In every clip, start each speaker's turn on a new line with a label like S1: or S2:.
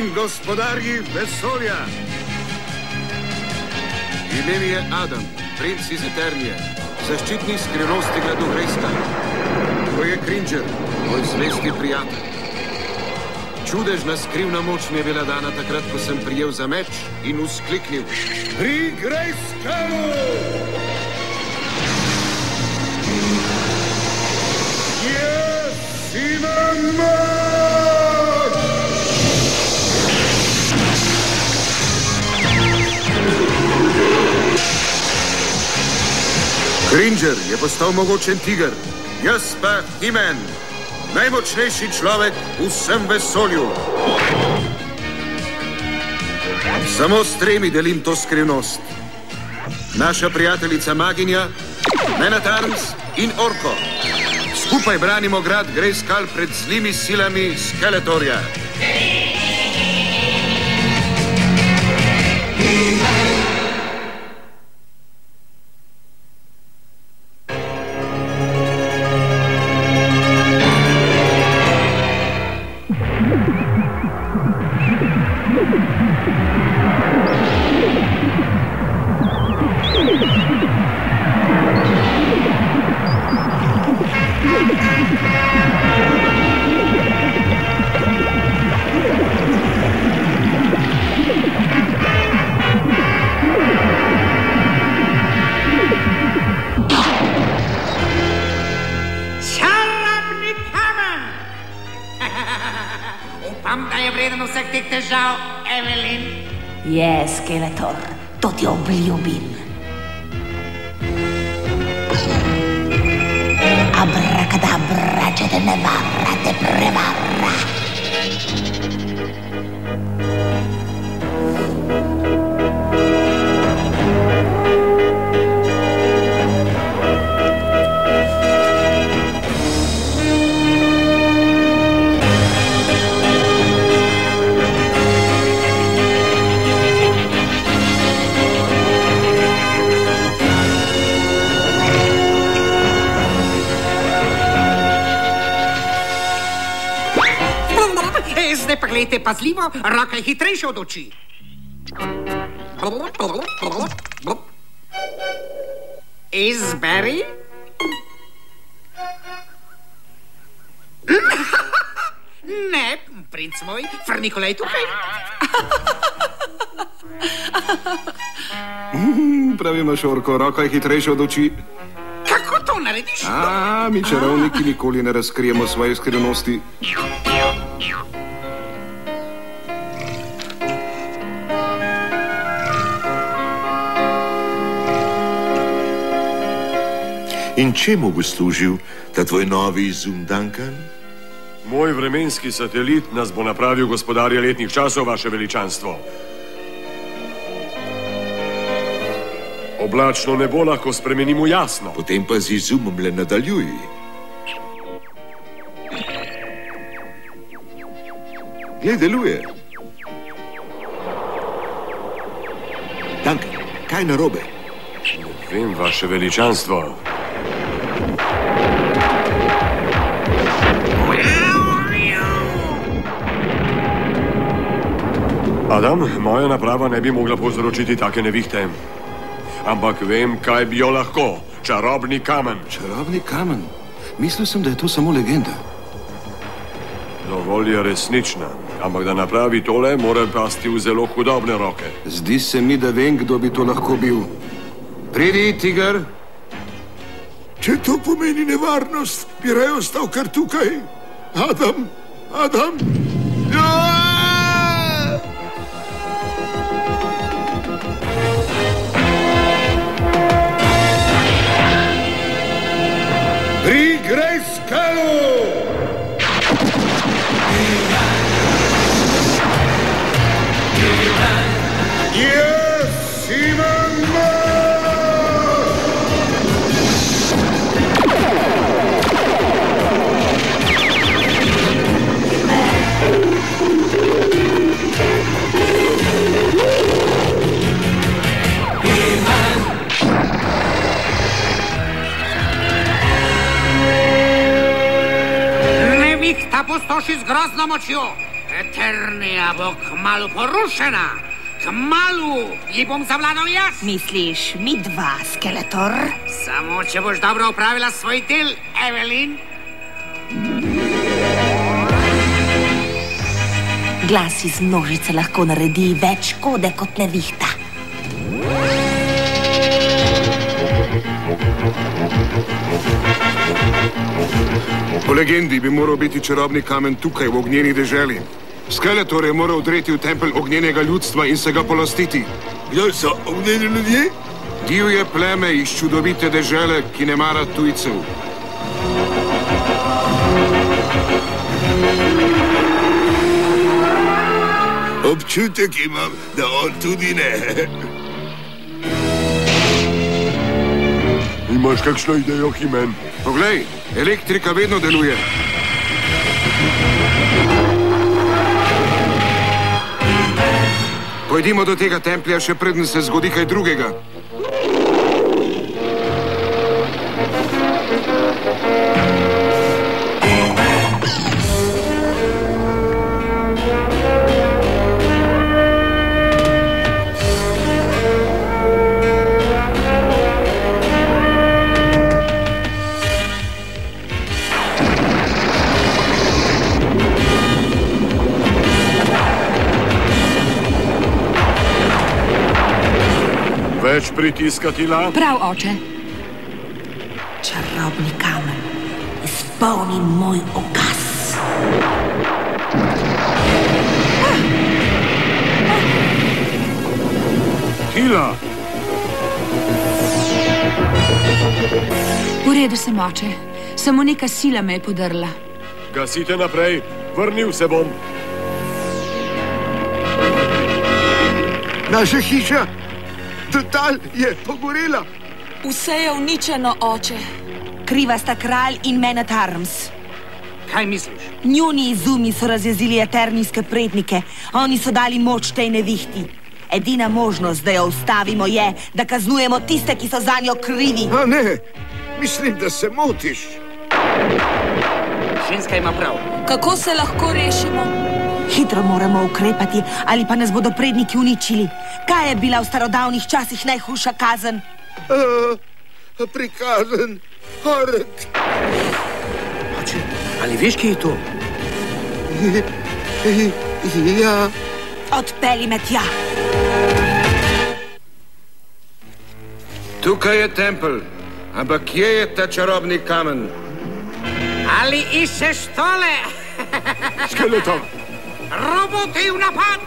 S1: in gospodarji vesolja. Ime mi je Adam, princ iz Eternije, zaščitnik skrivnosti gradu Grayskull. To je Cringer, moj zvesti prijatelj. Čudežna skrivna moč mi je bila dana takrat, ko sem prijel za meč in vzkliknil: Pri Grayskullu! Jaz imam moč! Cringer je postal mogočen tiger, jaz pa He-Man, najmočnejši človek v vsem vesolju. Samo s tremi delim to skrivnost. Naša prijateljica Maginja, Man at Arms in Orko. Skupaj branimo grad Grayskull pred zlimi silami Skeletorja.
S2: Je, Skeletor, to ti obljubim. Abrakadabra, če te ne vara, te prevara.
S3: Zdaj pa gledajte pazljivo, roka je hitrejša od oči. Izberi. Ne, princ moj, Frnikola je tukaj.
S1: Pravi imaš, Orko, roka je hitrejša od oči.
S3: Kako to narediš?
S1: Mi čarovniki nikoli ne razkrijemo svoje skrivnosti.
S4: In čemu bo služil ta tvoj novi izum, Duncan?
S5: Moj vremenski satelit nas bo napravil gospodarja letnih časov, vaše veličanstvo. Oblačno nebo lahko spremenimo jasno.
S4: Potem pa z izumom le nadaljuj. Glej, deluje. Duncan, kaj narobe?
S5: Ne vem, vaše veličanstvo. Adam, moja naprava ne bi mogla povzročiti take nevihte. Ampak vem, kaj bi jo lahko. Čarobni kamen.
S1: Čarobni kamen? Mislil sem, da je to samo legenda.
S5: Dovolj je resnična. Ampak da napravi tole, mora pasti v zelo hudobne roke.
S1: Zdi se mi, da vem, kdo bi to lahko bil. Pridi, tiger.
S6: Če to pomeni nevarnost, bi raje ostal kar tukaj. Adam, Adam.
S1: Pri Grayskullu! Jaz imam moč!
S3: Ta pustoši z grozno močjo. Eternija bo kmalu porušena. Kmalu ji bom zavladal jaz.
S2: Misliš, mi dva, Skeletor?
S3: Samo, če boš dobro opravila svoj del, Evelyn.
S2: Glas iz množice lahko naredi več škode kot nevihta.
S1: Po legendi bi moral biti čarobni kamen tukaj v ognjeni deželi. Skeletor je moral odreti v tempelj ognjenega ljudstva in se ga polastiti.
S6: Kdo so ognjeni ljudje?
S1: Divje pleme iz čudovite dežele, ki ne mara tujcev.
S6: Občutek imam, da on tudi ne.
S5: Imaš kakšno idejo, He-Man?
S1: Poglej, elektrika vedno deluje. Pojdimo do tega templja, še preden se zgodi kaj drugega.
S5: Več pritiskati, La?
S7: Prav, oče.
S2: Čarobni kamen, izpolni moj ukaz.
S5: Tila!
S7: V redu sem, oče. Samo neka sila me je podrla.
S5: Gasite naprej, vrnil se bom.
S6: Naša hiša, total je pogorela.
S8: Vse je uničeno, oče.
S2: Kriva sta kralj in Man at Arms.
S3: Kaj misliš?
S2: Njuni izumi so razjezili eternijske prednike. Oni so dali moč tej nevihti. Edina možnost, da jo ustavimo, je, da kaznujemo tiste, ki so zanjo krivi.
S6: A ne, mislim, da se motiš.
S3: Ženska ima prav.
S8: Kako se lahko rešimo?
S2: Hitro moramo ukrepati, ali pa nas bodo predniki uničili. Kaj je bila v starodavnih časih najhujša kazen?
S6: Prikazen, horek.
S3: Oče, ali veš, kje je to?
S6: Ja.
S2: Odpeli me tja.
S1: Tukaj je tempelj, ampak kje je ta čarobni kamen?
S3: Ali iščeš tole?
S5: Skeletor!
S3: Roboti v napad!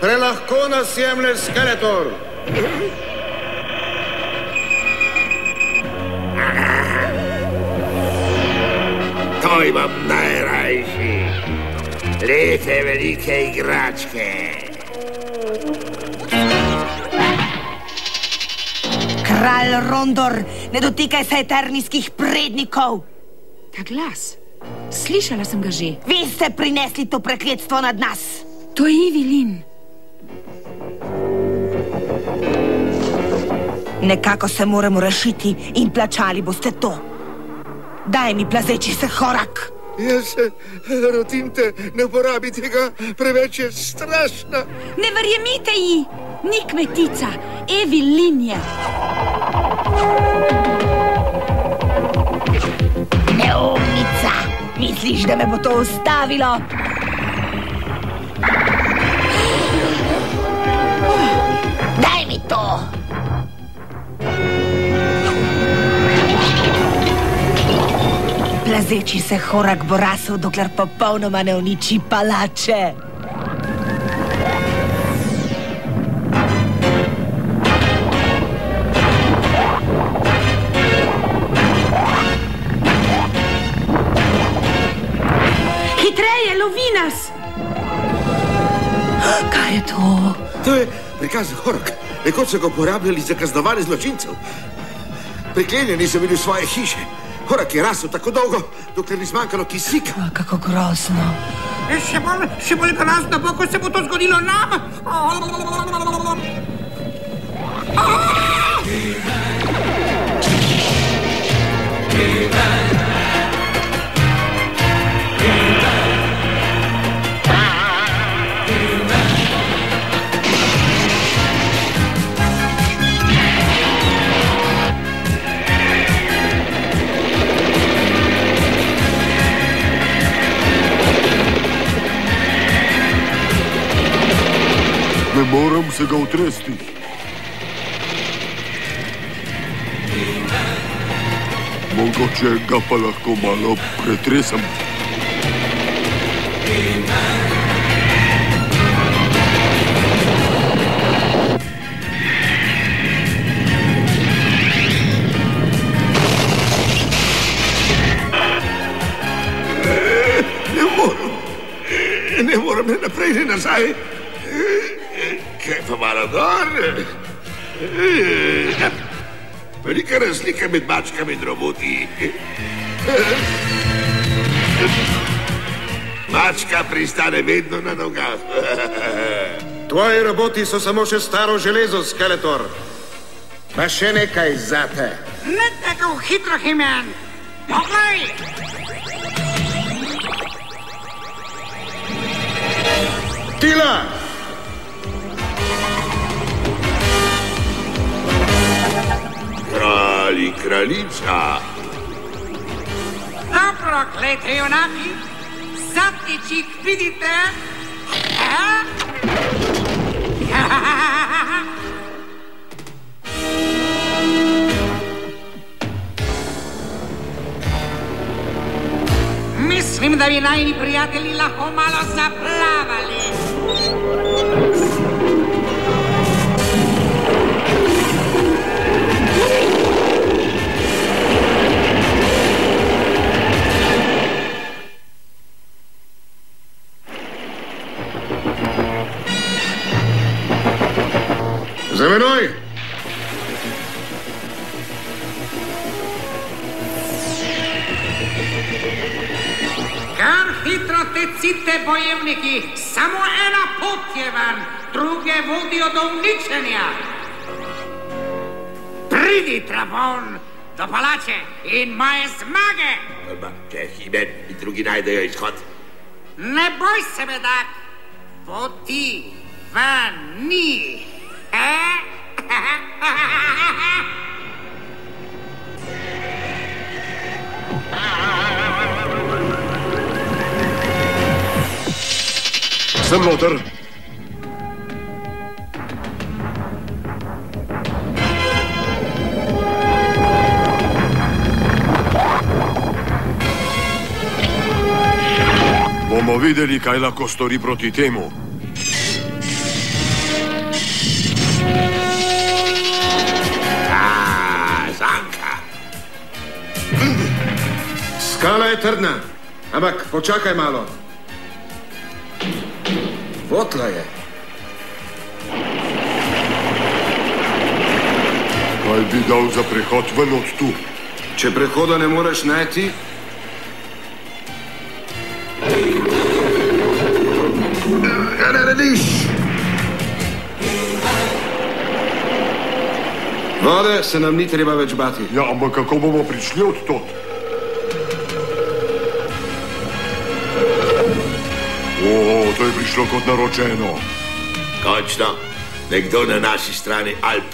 S1: Prelahko nas jemlje, Skeletor!
S6: To imam najrajši. Lepe velike igračke.
S2: Kralj Rondor, ne dotikaj se eternijskih prednikov.
S7: Ta glas. Slišala sem ga že.
S2: Vi ste prinesli to prekletstvo nad nas.
S7: To je Evelyn.
S2: Nekako se moramo rešiti in plačali boste to. Daj mi plazeči se horak.
S6: Jaz se rotim te, ne uporabi tega, preveč je strašna.
S7: Ne verjemite ji. Ni kmetica. Evelyn je.
S2: Neumnica. Misliš, da me bo to ustavilo? Daj mi to. Plazeči se horak bo rasel, dokler popolnoma ne uniči palače.
S7: Hitreje, lovi nas! Kaj je to?
S6: To je prikaz horak. Nekoč so ga uporabljali za kaznovanje zločincev. Priklenjeni so bili v svoje hiše. Horak je rasel tako dolgo, dokler ni zmanjkalo kisika.
S2: Kako grozno.
S3: Še bolj grozno bo, ko se bo to zgodilo nam.
S5: Ne moram se ga utresti. Mogoče ga pa lahko malo pretresem.
S6: Ne moram ne naprej, ne nazaj. Kaj pa malo gor? Velika razlika med mačkami in roboti. Mačka pristane vedno na nogah.
S9: Tvoji roboti so samo še staro železo, Skeletor. Pa še nekaj zate.
S3: Ne tako hitro, He-Man. Poglej!
S9: Tila!
S6: Kralj in kraljica.
S3: Dobro, klete junaki. Zadnjičik vidite? Mislim, da bi najni prijatelji lahko malo zaplavali.
S9: Za menoj!
S3: Kar hitro tecite, bojevniki! Samo ena pot je van, druge vodijo do uničenja! Pridi, Trabon, do palače in moje zmage!
S6: Če He-Man in drugi najdejo izhod.
S3: Ne boj se, bedak! Poti van ni!
S5: Sem noter. Bomo videli, kaj lahko stori proti temu.
S6: Zanka.
S9: Skala je trdna, ampak počakaj malo. Votla je.
S5: Kaj bi dal za prehod ven od tu?
S9: Če prehoda ne moreš najti,
S6: Kaj narediš?
S9: vode se nam ni treba več bati.
S5: Ja, ampak kako bomo prišli od tod? To je prišlo kot naročeno.
S6: Končno, nekdo na naši strani Alp.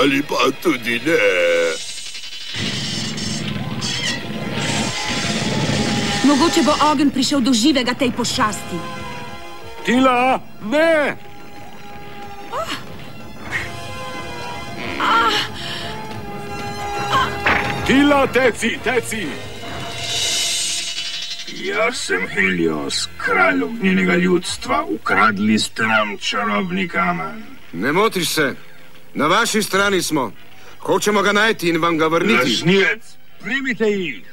S6: Ali pa tudi ne.
S7: Mogoče bo ogenj prišel do živega tej pošasti.
S5: Tila, ne! Tila, teci, teci!
S10: Jaz sem Helios, kralj ognjenega ljudstva. Ukradli ste nam čarobni kamen.
S9: Ne motiš se. Na vaši strani smo. Hočemo ga najti in vam ga vrniti.
S10: Lažnivec, primite jih.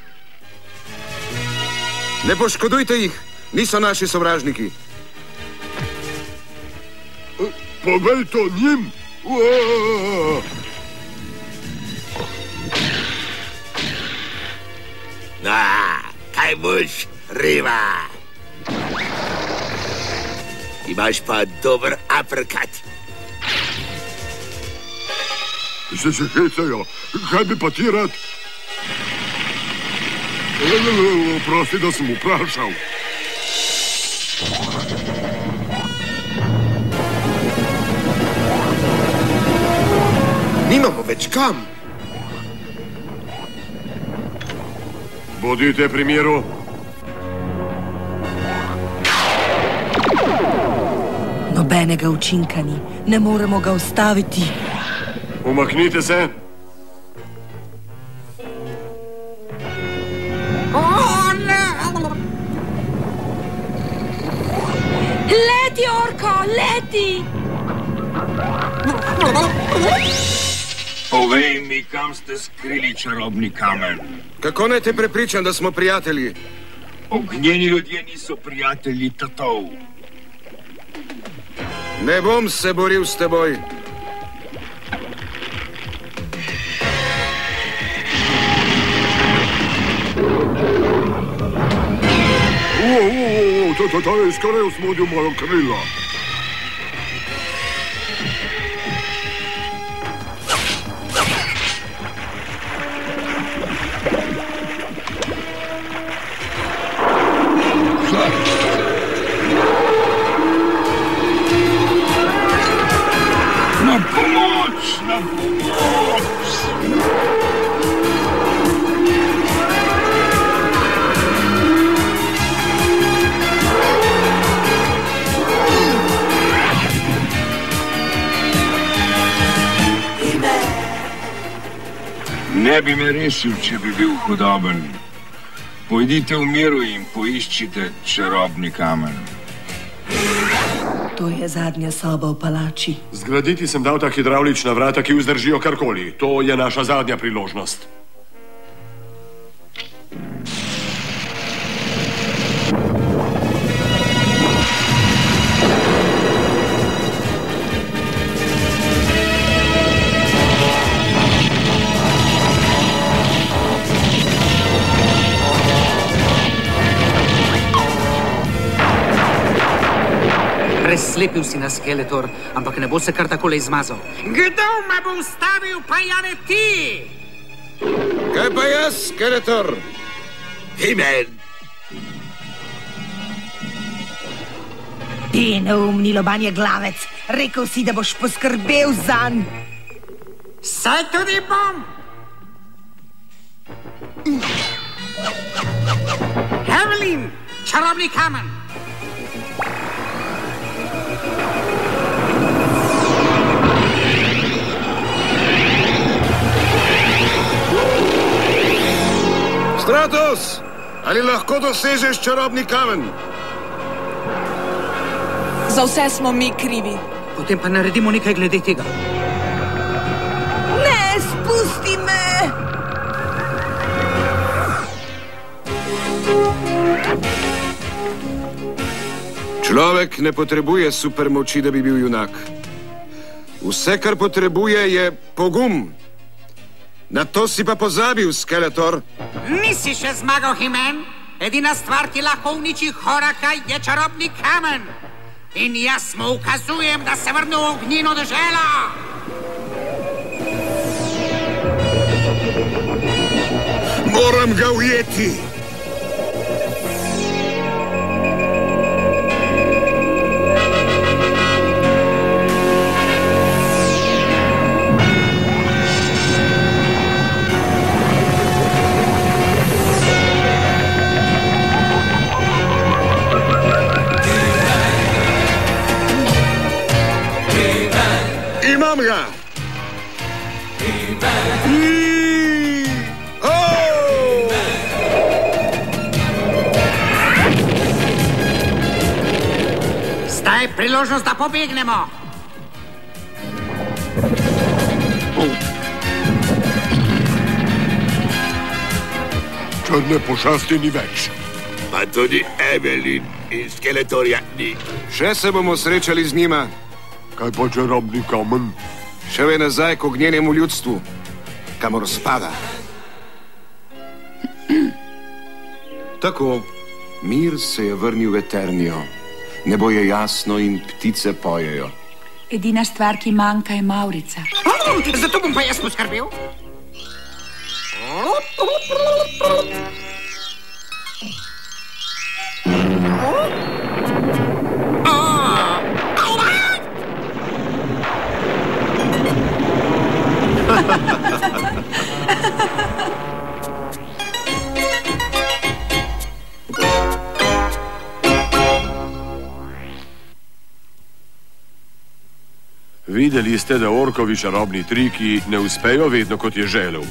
S9: Ne poškodujte jih. Niso naši sovražniki.
S5: Povej to njim!
S6: Kaj boš, riba? Imaš pa dober uppercut.
S5: Se hecajo, kaj bi pa ti rad? Prosti, da sem vprašal.
S6: Nimamo več kam.
S5: Bodite pri miru.
S2: Nobenega učinka ni, ne moremo ga ustaviti.
S5: Umaknite se.
S8: Leti, orko, leti!
S10: Povej mi, kam ste skrili čarobni kamen.
S1: Kako naj te prepričam, da smo prijatelji?
S10: Ognjeni ljudje niso prijatelji tatov.
S1: Ne bom se boril s teboj.
S5: Ta je skoraj usmodil mojo krilo.
S10: Na pomoč, na pomoč! Ne bi me rešil, če bi bil hudoben. Pojdite v miru in poiščite čarobni kamen.
S2: To je zadnja soba v palači.
S5: Zgraditi sem dal ta hidravlična vrata, ki vzdržijo karkoli. To je naša zadnja priložnost.
S3: Preslepil si na Skeletor, ampak ne bo se kar takole izmazal. Kdo me bo ustavil, pa ja ne ti?
S1: Kaj pa jaz, Skeletor?
S6: He-Man!
S2: Ti neumni lobanje glavec, rekel si, da boš poskrbel zanj.
S3: Saj tudi bom. Evelyn, čarobni kamen.
S1: Stratos, ali lahko dosežeš čarobni kamen?
S8: Za vse smo mi krivi.
S3: Potem pa naredimo nekaj glede tega.
S2: Ne, spusti me!
S1: Človek ne potrebuje supermoči, da bi bil junak. Vse, kar potrebuje, je pogum. Na to si pa pozabil, Skeletor.
S3: Nisi še zmagal, He-Man. Edina stvar, ki lahko uniči Horaka, je čarobni kamen. In jaz mu ukazujem, da se vrne v ognjeno deželo.
S6: Moram ga ujeti.
S1: Imam ga!
S3: Zdaj je priložnost, da pobegnemo.
S5: Črne pošasti ni več.
S6: Pa tudi Evelyn in Skeletorja ni.
S1: Še se bomo srečali z njima.
S5: Kaj pa čarobni kamen?
S1: Šel je nazaj k ognjenemu ljudstvu, kamor spada. Tako, mir se je vrnil v Eternijo. Nebo je jasno in ptice pojejo.
S7: Edina stvar, ki manjka, je Mavrica.
S3: Zato bom pa jaz poskrbel.
S5: Videli ste, da orkovi čarobni triki ne uspejo vedno, kot je želel.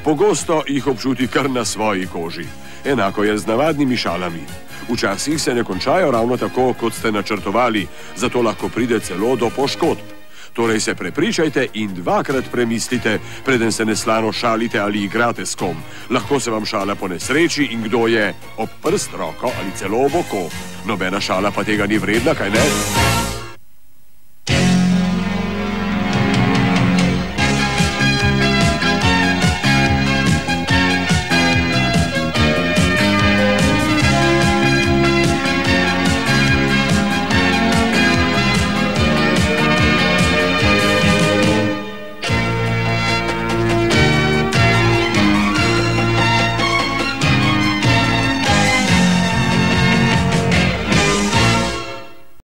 S5: Pogosto jih občuti kar na svoji koži. Enako je z navadnimi šalami. Včasih se ne končajo ravno tako, kot ste načrtovali, zato lahko pride celo do poškodb. Torej se prepričajte in dvakrat premislite, preden se neslano šalite ali igrate s kom. Lahko se vam šala po nesreči in kdo je ob prst, roko ali celo ob oko. Nobena šala pa tega ni vredna, kaj ne?